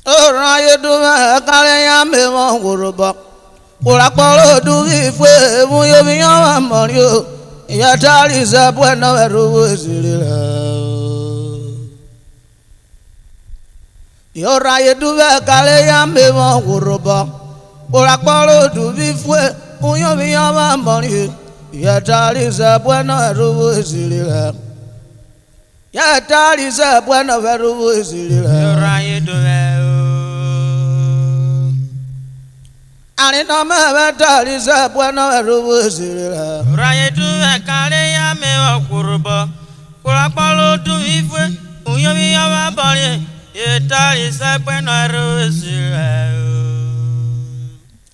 Ora you do Kalaya me won Urobo. Urapolo do if we be on you. Yatal is up when no is Ora you do Kalaya me won Urobo. Urapolo do if we be on you. Yatal is up when no is Yatal is up when no is Ora you do I know my daughter is up when I was Ryan do a Kalea me or Kuruba. Kurapalo do if we are body. Yet is up when I was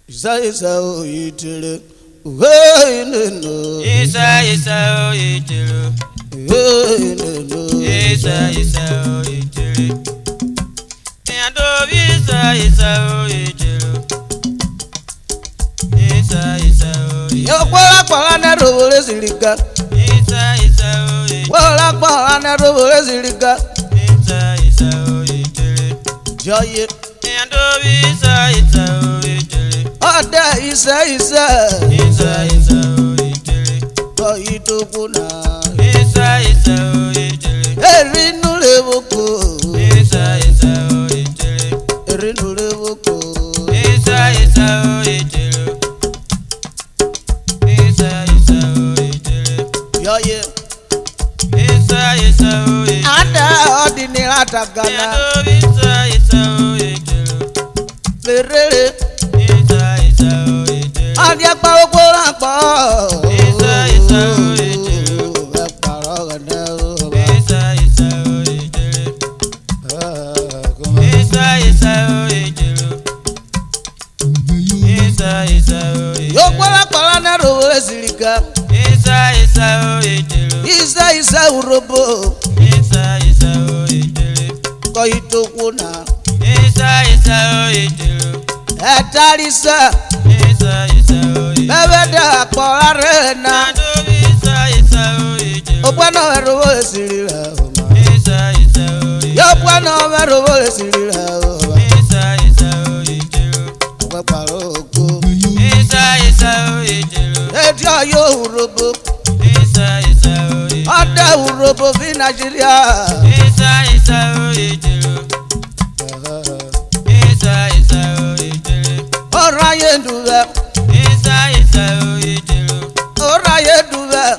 Say so, you tell it. Is how you do. Is how you do. And is how you do. Yo, Quala Silica. Well, I Quala Silica. Joy, And it's how you do. oh, there is oh, you do Puna. Every new level cool. Every new level cool. Yeah. Ordinary Atagana. Ferrere. Adia Pao. Yo Quala Nero Silica. Isa URHOBO. Koito Kuna. Atalisa. Bebeda Polarena. Opano Vero Silica. Yo Puano Vero Silica. Yo URHOBO. Ada URHOBO fi Nigeria. Ora ye do that. Ora ye do that.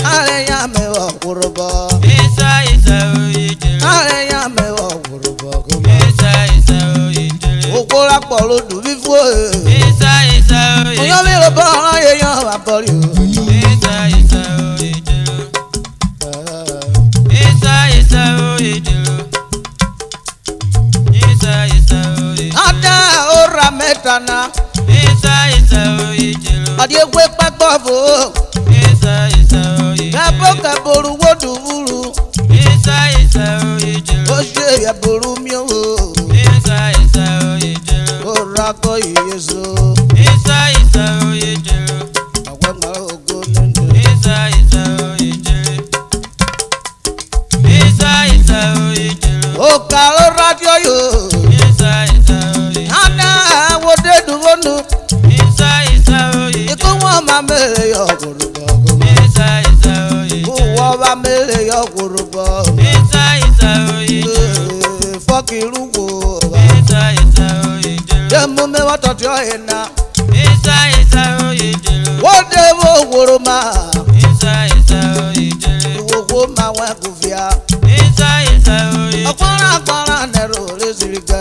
Ale ya me wa URHOBO. Ale ya me wa URHOBO. Okola polo do bifo. Oyo mi lo ba ye yan wa bori o. Ada ora metana. Adie gwe pakofo. Kaboka boru wodu uru. Oje ya boru mi o. Ora ko yeso. Awa ma ogo nendo. O kalo radio yo. Ana wo de du wonu. Iko won ma mele yo URHOBO. Wo ba mele yo URHOBO. Fuck irugo. Demu me wa to yo ena. Wo de wo woroma. Wo ma wa kufia. Akwara Nero Silica.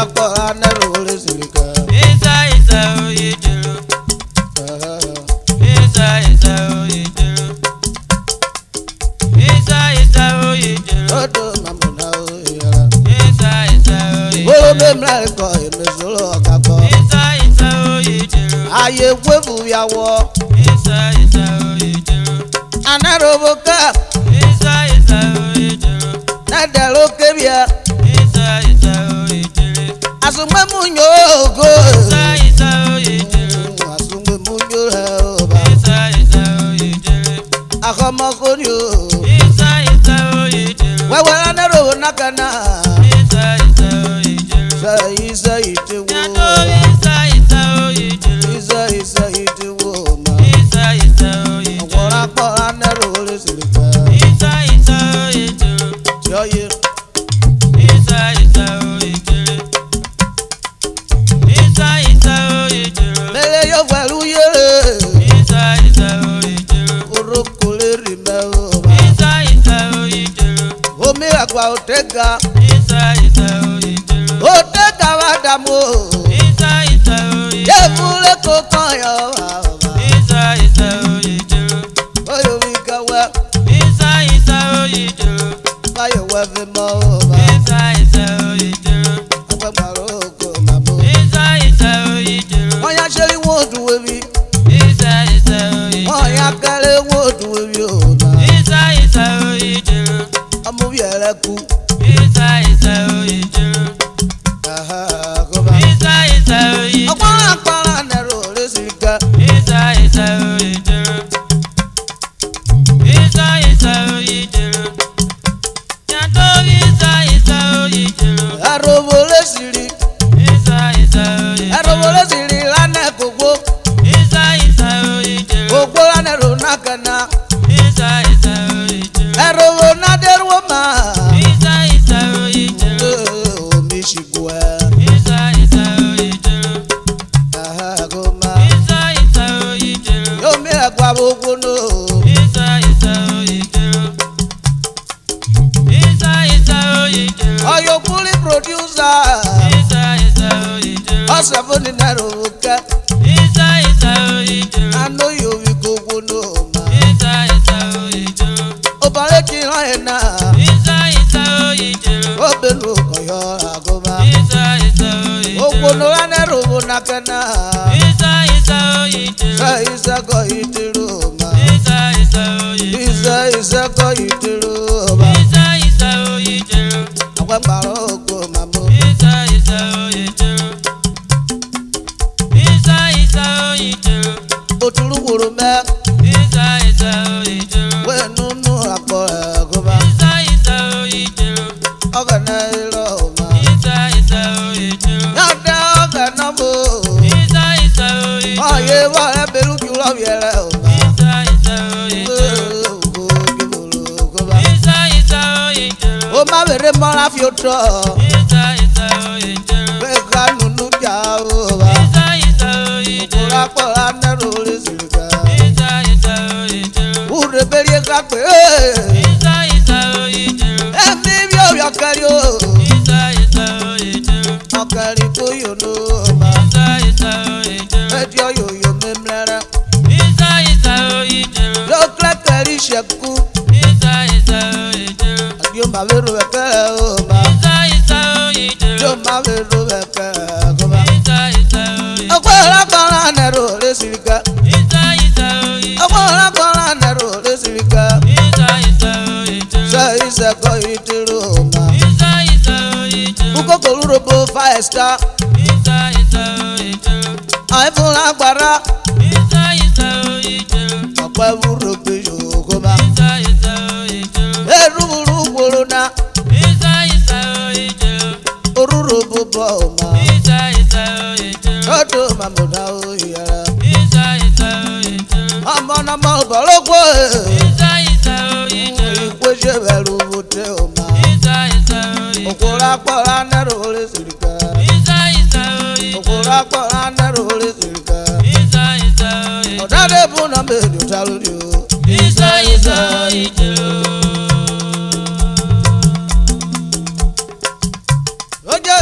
Akwara Nero Silica. Odo mamuna oya. Wo be mleko emezolo akabo. Aye webu yawo. Anaroboka. Nadalo kebia. Asumwe munyogo. Asumwe munyogo. Akomokonyo. Wewe nero nakana. Isa o ijuru. Isa itewo. Yato isa o ijuru. Isa itewo ma. Isa o ijuru. Ọ̀pọ̀ra pọ̀ra nero lè sìrìkà. Isa o ijuru. Tí ó yẹ. Isa o ijuru. Isa o ijuru. Mele yóò pẹ̀lú yére. Isa o ijuru. Orúkọ lè rí mẹ́wọ́ ma. Isa o ijuru. Omi àgbà ò tẹ́ka. Isa o ijuru. Ò tẹ́ka wá dàmú. Isa o ijuru. Yé múlẹ̀ kó kàn yọ wá. Isa o ijuru. Báyọ̀ wí kẹwẹ́. Isa o ijuru. Báyọ̀ wẹ́ fi mọ́ o ma. Isa o ijuru. Agbẹ́gbàrú òkú màmú. Isa o ijuru. Wọ́n yá ṣe rí wọ́n dùn wébi. Isa o ijuru. Wọ́n yá kẹ́lẹ́ wọ́n dùn wébi o ma. Isa o ijuru. Ọmọ yẹrẹ kú. Isa o ijuru. Kó ma. Isa o ijuru. Ọ̀pọ̀ra pọ̀ra nẹ̀rọ lè sìrìkà. Isa o ijuru. Isa o ijuru. Yato isa o ijuru. Àròbó lè sìrì. Isa o ijuru. Àròbó lè sìrì lánàá gbogbo. Isa o ijuru. Gbogbo lánàá rò nákànnà. Isa o ijuru. Àròbó náà dẹ́rù wọ́n ma. Isa o ijuru. Omi ṣìkú ẹ̀. Isa o ijuru. Kó ma. Isa o ijuru. Yóò mi àgbà gbogbo nù. Isa o ijuru. Isa o ijuru. Ọyọ kúlí pòdúsà. Isa o ijuru. Ọ̀sẹ̀ fún ni nẹ̀rọ kẹ́. Isa o ijuru. Àná yóò fi gbogbo nù ma. Isa o ijuru. Obìnrin kì í hàn ẹ̀ náà. Isa o ijuru. Ó bẹ̀rù ọ̀yọ́ àgọ́mà. Isa o ijuru. Ògbónú lánàá rò nákànnà. Isa o ijuru. Ṣé ìṣẹ́kọ̀ ìdírò ma? Isa o ijuru. Ìṣẹ́kọ̀ ìdírò ma. Isa o ijuru. Àpẹ̀pàrọ̀ ògbó màmú. Isa o ijuru. Isa o ijuru. Òtúrú wòrò mẹ́. Isa o ijuru. Wẹ́ nínú àpọ̀ ẹ̀gọ́mà. Isa o ijuru. Ọ̀gá náà irọ́ ma. Isa o ijuru. Yọ̀dá ọ̀gá náà bò. Isa o ijuru. Ọ̀yẹ́ wọ̀ ẹ́ bẹ̀rù kí wọ́n yẹrẹ o ma. Isa o ijuru. Ògbó kí wòrò ògbómà. Isa o ijuru. Ó má bèrè mọ́ra fi ó tọ̀. Isa o ijuru. Bẹ́ẹ̀ ká nùnú jà o ma. Isa o ijuru. Òkúra pọ̀ra nẹ́rù lè sìrìkà. Isa o ijuru. Wúre bẹ́rẹ̀ ká pé. Isa o ijuru. Ẹ̀mí bí ọ̀yọ́ kẹ́rì o. Isa o ijuru. Ọ̀kẹ́rì kó yòló ma. Isa o ijuru. Ẹ̀dí ọ̀yọ́ yóò mímẹ́rẹ́. Isa o ijuru. Lókè kẹ́rì ṣẹ̀kú. Isa o ijuru. Yóò má bẹ̀rù ẹ̀kẹ́ o ma. Isa o ijuru. Yóò má bẹ̀rù ẹ̀kẹ́ o ma. Isa o ijuru. Ọ̀pọ̀ra pọ̀ra nẹ́rù lè sìrìkà. Isa o ijuru. Ọ̀pọ̀ra pọ̀ra nẹ́rù lè sìrìkà. Isa o ijuru. Ṣé ìṣẹ́kọ̀ ìdírò ma. Isa o ijuru. Ukoko lúrobo fáyẹ̀sítà. Isa o ijuru. Àìfúnra gbàrà. Isa o ijuru. Ọ̀pẹ́ wúro gbé yòókù ma. Isa o ijuru. Erúburú gbòòrò náà. Isa o ijuru. Orúro búbọ̀ ma. Isa o ijuru. Lọ́dọ̀ màmúdá ó yẹra. Isa o ijuru. Ọmọ náà mọ bọ̀lọ́gbọ̀ ẹ̀. Isa o ijuru. Ìpè ṣe bẹ̀rù bùtẹ́ o ma. Isa o ijuru. Òkúra pọ̀ra nẹ́rù lè sìrìkà. Isa o ijuru. Òkúra pọ̀ra nẹ́rù lè sìrìkà. Isa o ijuru. Ọ̀dàdé fún náà bèèrè ọ̀tá lórí o. Isa o ijuru. Ó jẹ́.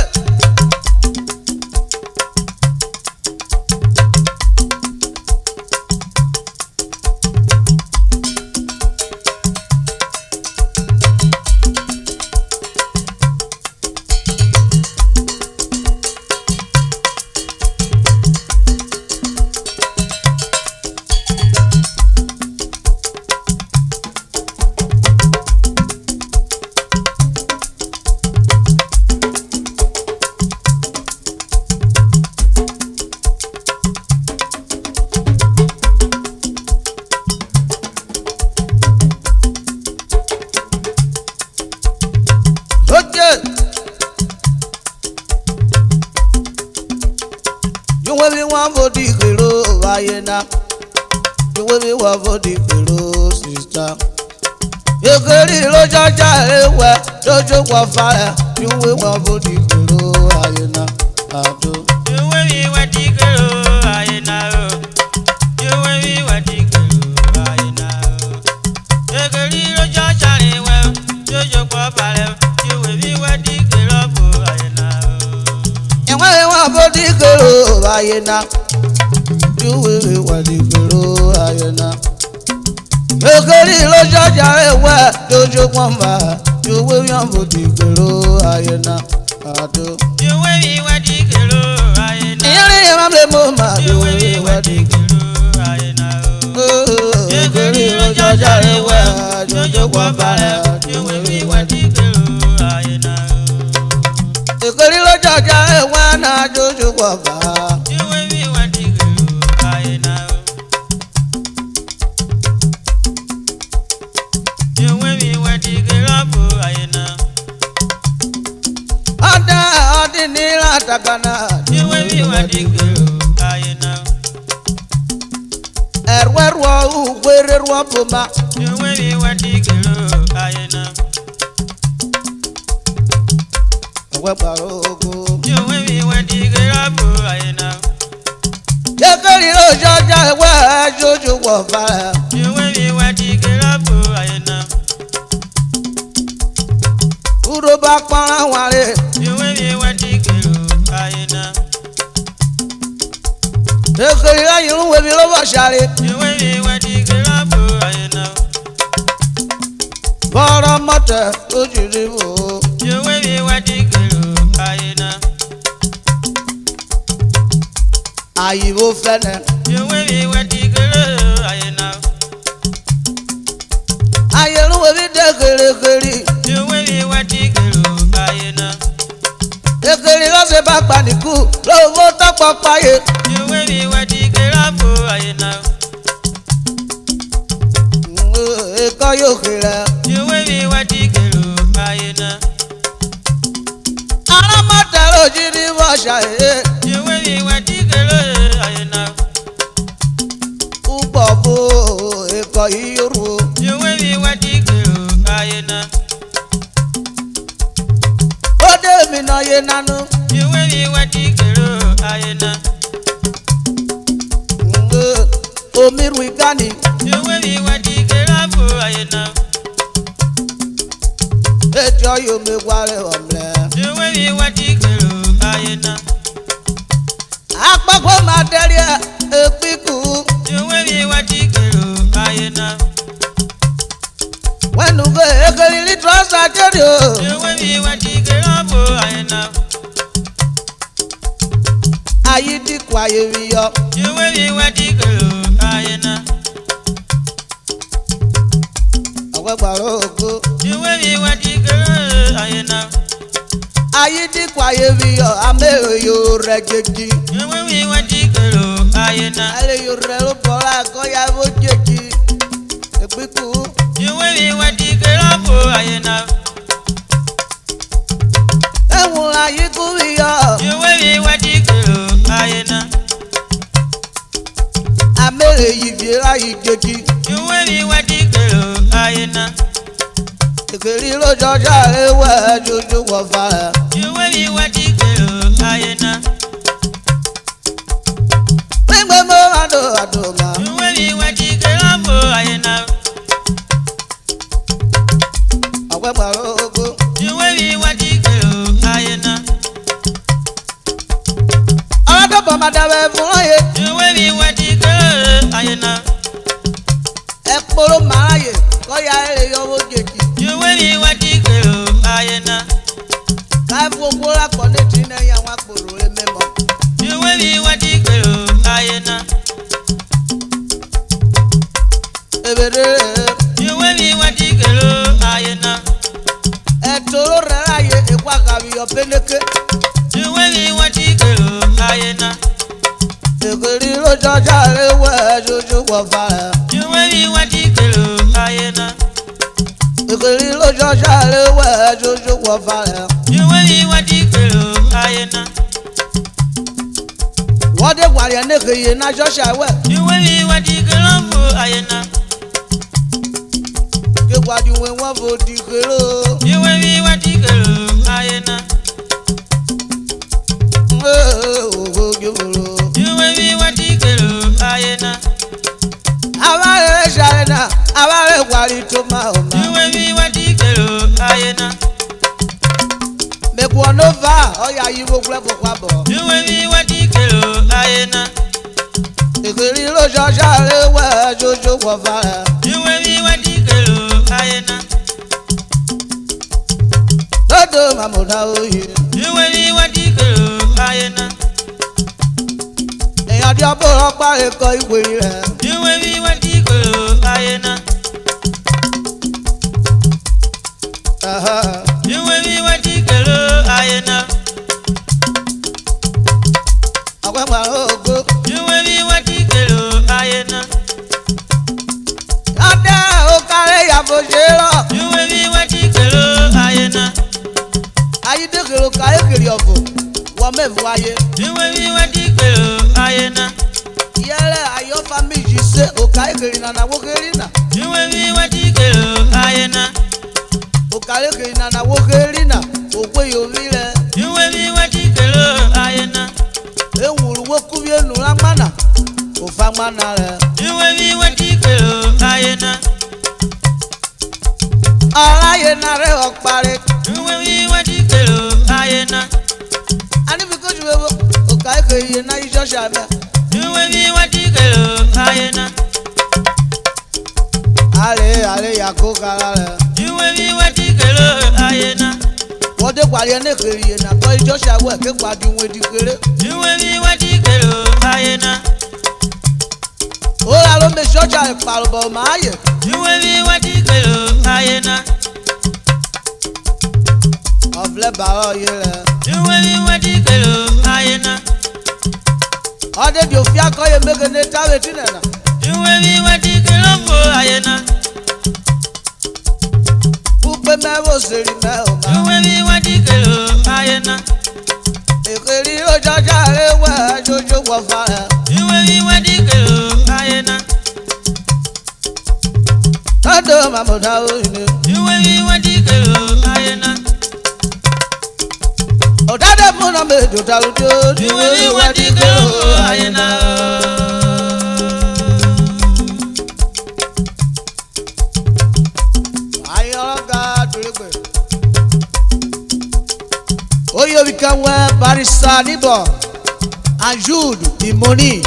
will be one for the hero, Ayana. You will be one for the hero, sister. You could eat a judge, where Jojo was fire. You will one for the hero, Ayana. You will be what the hero, Ayana. You will be what the hero, Ayana. You could eat a judge, well, Jojo was fire. You will be what the hero, Ayana. And when you want for the hero, Ayana. You will be what the hero, Ayana. You could eat a judge, where Jojo was fire. You will be one for the hero, Ayana. You will be what the hero, Ayana. You will be what the hero, Ayana. You could eat a judge, well, Jojo was fire. You will be what the hero, Ayana. You could eat a judge, when I Jojo was fire. You will be what the hero, Ayana. You will be what the hero, Ayana. Atagana. You will be what the hero, Ayana. Erwerwa uwererwa puma. You will be what the hero, Ayana. Webarogo. You will be what the hero, Ayana. Yekari lo jaja wa Jojo wa fire. You will be what the hero, Ayana. Uroba para wale. You will be what the hero, Ayana. Yekari la yunu webi lo bashare. You will be what the hero, Ayana. Bara mate ojiribo. You will be what the hero, Ayana. Ayibo fene. You will be what the hero, Ayana. Ayelu webi de gere. You will be what the hero, Ayana. Yekari lo se bagba niku lo wo topo paye. You will be what the hero, Ayana. Eko yo kira. You will be what the hero, Ayana. Ara mate ojiribo shaye. You will be what the hero, Ayana. Ubobo eko iyoru. You will be what the hero, Ayana. Ode mi na ye nanu. You will be what the hero, Ayana. Omiru igani. You will be what the hero, Ayana. Ejo yo me wale omle. You will be what the hero, Ayana. Apago materia epiku. You will be what the hero, Ayana. When you go ekeli li trust ajerio. You will be what the hero, Ayana. Ayidi kwaye wiyo. You will be what the hero, Ayana. Awe barogo. You will be what the hero, Ayana. Ayidi kwaye wiyo amero yo rejeji. You will be what the hero, Ayana. Ale yo relo bola koya bojeji. Epiku. You will be what the hero, Ayana. Ewu ayiku wiyo. You will be what the hero, Ayana. Amere yivira ijeji. You will be what the hero, Ayana. Ekeri lo joja ewe Jojo wa fire. You will be what the hero, Ayana. Ngbe mo adoma. You will be what the hero, Ayana. Awe barogo. You will be what the hero, Ayana. Ara to ma dawe fun ye. You will be what the hero, Ayana. Eporo maraye koya ere yo bojeji. You will be what the hero, Ayana. Ka gbogbo la ko le tin eyan wa poro ememo. You will be what the hero, Ayana. Ebere. You will be what the hero, Ayana. Etoro raye ekwa gabi yo peneke. You will be what the hero, Ayana. Ekeri lo joja ewe Jojo wa fire. You will be what the hero, Ayana. Ekeri lo joja ewe Jojo wa fire. You will be what the hero, Ayana. What the warrior nigga na Joshua well. You will be what you can love for Ayana. The what you will want for the girl. You will be what you can love Ayana. Oh, you will be what you can love Ayana. Avare Sharena, Avare Wari to Mahoma. You will be what you can love Ayana. Make one over, oh yeah, you will grab a quabble. You will be what you can love Ayana. The little Joshua, where Jojo was fire. You will be what you can love Ayana. Toto Mamona, you will be what you can love Ayana. And your boy, by a coy way. You will be what you can love Ayana. You will be what you can love Ayana. I went my own book. You will be what you can love Ayana. You will be what you can love Ayana. Are you the girl? I your phone. What may why? You will be what you can love Ayana. Yeah, I your family, you say, okay, and I walk in. You will be what you can love Ayana. Okay, and I walk in. Okay, you will. You will be what you can love Ayana. They will walk with you, no mana. Oh, Famana. You will be what you can love Ayana. Ayana, Park. You will be what you can love Ayana. And if you go to okay, and I just shall. You will be what you can love Ayana. Ale, Yakoka. You will be what you can love Ayana. What the Guardian and I call Joshua work what you will do. You will be what you can love Ayana. Oh, I don't be such a parable, my. You will be what you can love Ayana. Of Lebao, yeah. You will be what you can love Ayana. How did you feel call you make a net of it? You will be what you can love for Ayana. Who pay my was the email? You will be what you can love Ayana. If you know Joshua, where Jojo was fire. You will be what you can love Ayana. I don't know. You will be what you can love Ayana. Oh, that moon made you tell you. You will be what you can love Ayana. I am God to live. Oh, you become well, Barista Nibo and Jude, the money.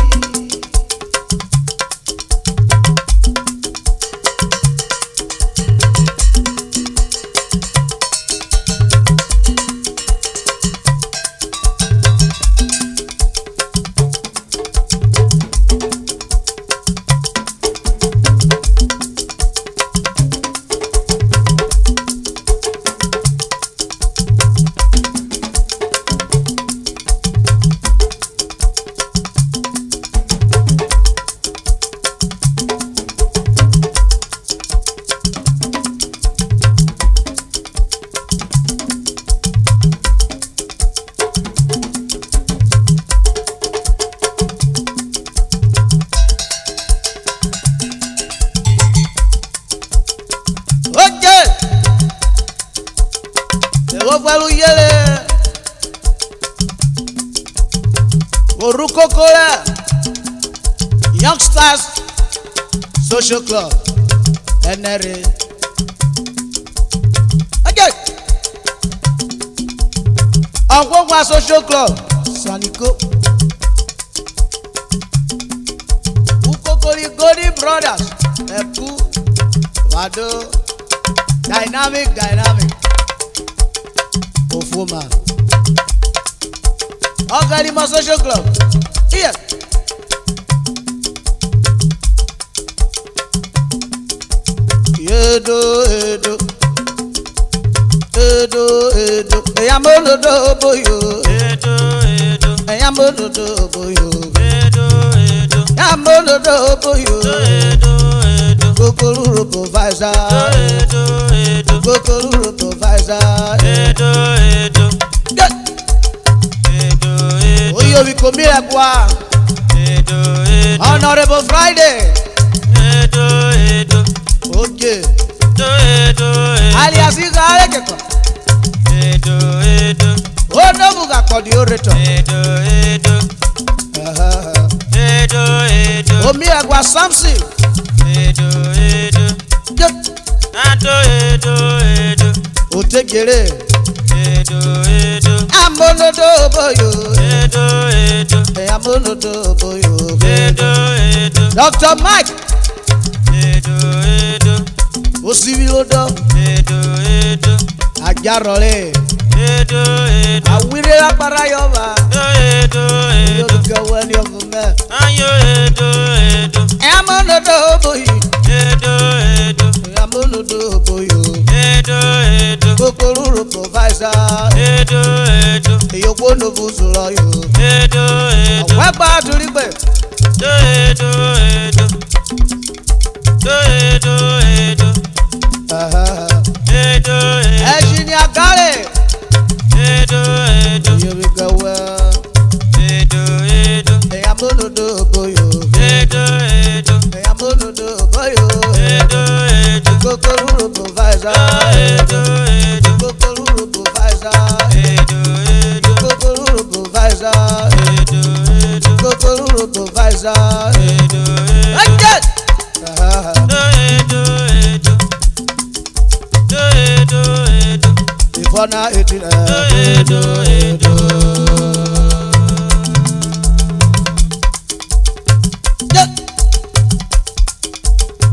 Coca-Cola Youngsters Social Club NRA. Okay. Agwagwa Social Club Saniko. Ukokoli Godi Brothers Epu Wado Dynamic Ofuma Ogalima Social Club. Here. Edo. Eyambodo boyo. Edo. Eyambodo boyo. Edo. Eyambodo boyo. Edo. Kokoro provider. Edo. Kokoro provider. Edo. Oyo Iyobi komi ekwa. Honorable Friday. Okay. Alias Igare Keko. Oh no, Buga Kodi Oreto. Omi ekwa Samson. Otegere. Amonodo boyo. Amonodo boyo. Dr. Mike. Osibilodo. Ajarole. Awire apara yoba. Yoruka wani ofume. Amonodo boyo. Amonodo boyo. Kokoro provider. Eyoko no buzuro yo. Wapa turipe. Engineer Gale. You will go well. Hey, I'm gonna do boyo. Hey, I'm gonna do boyo. Kokoro provider. Kokoro provider. Kokoro provider. Kokoro provider. Before now, it is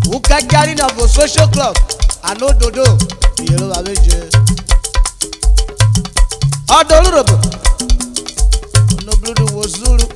who can carry now for social club? I know Dodo. Yellow Avenger. Audely. No blue was Zulu.